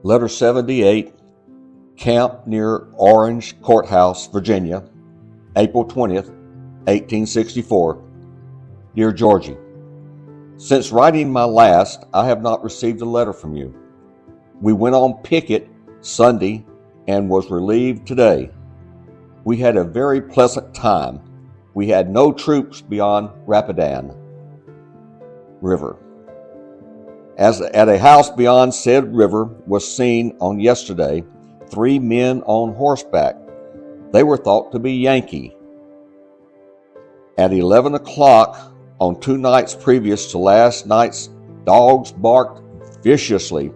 Letter 78, Camp near Orange Courthouse, Virginia, April 20th, 1864. Dear Georgie, since writing my last, I have not received a letter from you. We went on picket Sunday and was relieved today. We had a very pleasant time. We had no troops beyond Rapidan River. As at a house beyond said river was seen on yesterday 3 men on horseback. They were thought to be Yankee. At 11 o'clock on 2 nights previous to last night's, dogs barked viciously,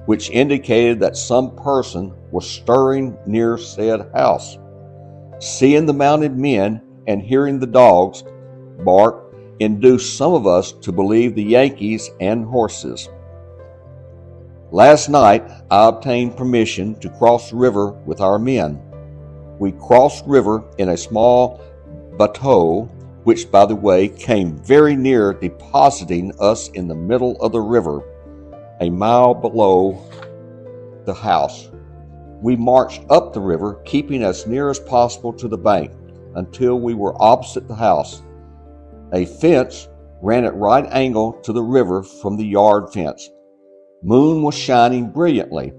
which indicated that some person was stirring near said house. Seeing the mounted men and hearing the dogs bark induced some of us to believe the Yankees and horses. Last night, I obtained permission to cross the river with our men. We crossed river in a small bateau, which, by the way, came very near depositing us in the middle of the river, a mile below the house. We marched up the river, keeping as near as possible to the bank, until we were opposite the house. A fence ran at right angle to the river from the yard fence. Moon was shining brilliantly.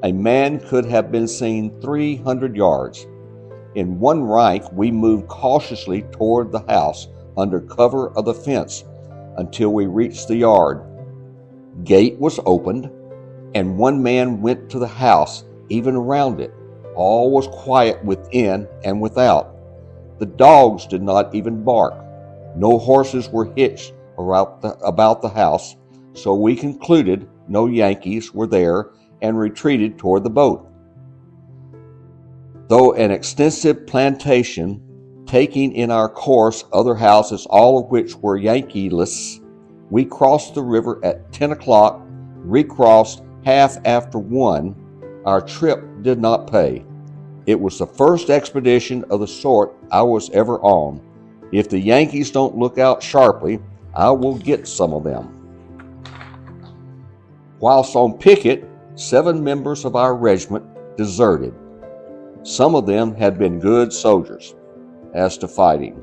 A man could have been seen 300 yards. In one rank, we moved cautiously toward the house under cover of the fence until we reached the yard. Gate was opened, and one man went to the house, even around it. All was quiet within and without. The dogs did not even bark. No horses were hitched about the house, so we concluded no Yankees were there and retreated toward the boat. Though an extensive plantation, taking in our course other houses, all of which were Yankee-less, we crossed the river at 10 o'clock, recrossed half after 1. Our trip did not pay. It was the first expedition of the sort I was ever on. If the Yankees don't look out sharply, I will get some of them. Whilst on picket, 7 members of our regiment deserted. Some of them had been good soldiers. As to fighting,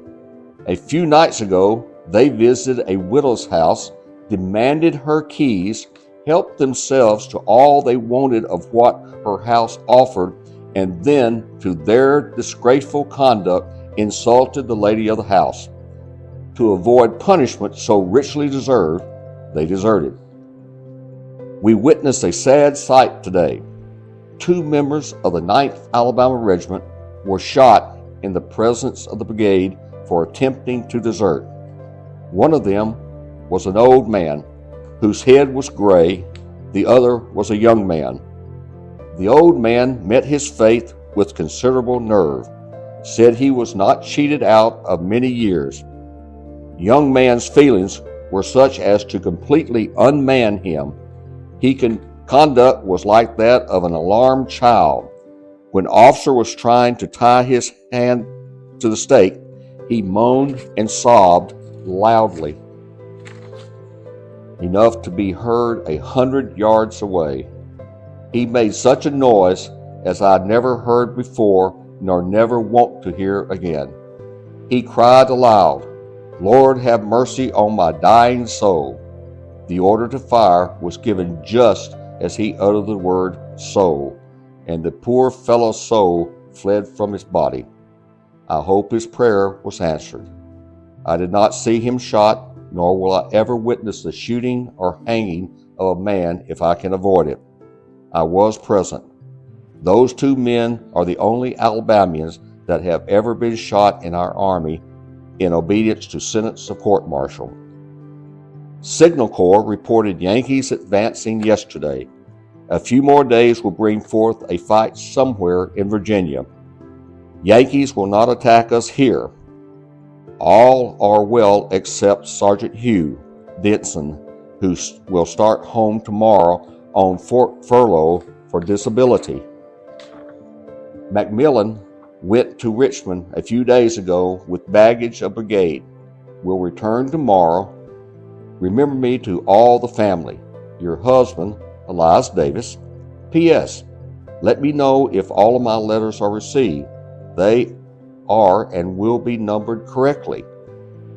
a few nights ago, they visited a widow's house, demanded her keys, helped themselves to all they wanted of what her house offered, and then, to their disgraceful conduct, insulted the lady of the house. To avoid punishment so richly deserved, they deserted. We witnessed a sad sight today. 2 members of the 9th Alabama Regiment were shot in the presence of the brigade for attempting to desert. One of them was an old man whose head was gray. The other was a young man. The old man met his fate with considerable nerve, said he was not cheated out of many years. Young man's feelings were such as to completely unman him. His conduct was like that of an alarmed child. When officer was trying to tie his hand to the stake, he moaned and sobbed loudly, enough to be heard 100 yards away. He made such a noise as I never heard before, nor never want to hear again. He cried aloud, "Lord, have mercy on my dying soul." The order to fire was given just as he uttered the word soul, and the poor fellow's soul fled from his body. I hope his prayer was answered. I did not see him shot, nor will I ever witness the shooting or hanging of a man if I can avoid it. I was present. Those 2 men are the only Alabamians that have ever been shot in our army in obedience to sentence of court-martial. Signal Corps reported Yankees advancing yesterday. A few more days will bring forth a fight somewhere in Virginia. Yankees will not attack us here. All are well except Sergeant Hugh Denson, who will start home tomorrow on furlough for disability. Macmillan went to Richmond a few days ago with baggage of brigade. Will return tomorrow. Remember me to all the family. Your husband, Elias Davis, P.S. Let me know if all of my letters are received. They are and will be numbered correctly.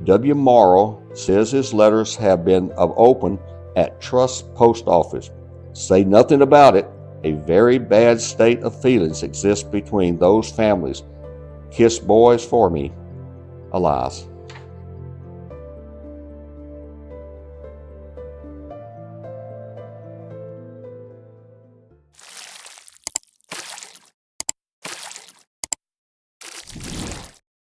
W. Morrow says his letters have been opened at Trust Post Office. Say nothing about it. A very bad state of feelings exists between those families. Kiss boys for me. Elias.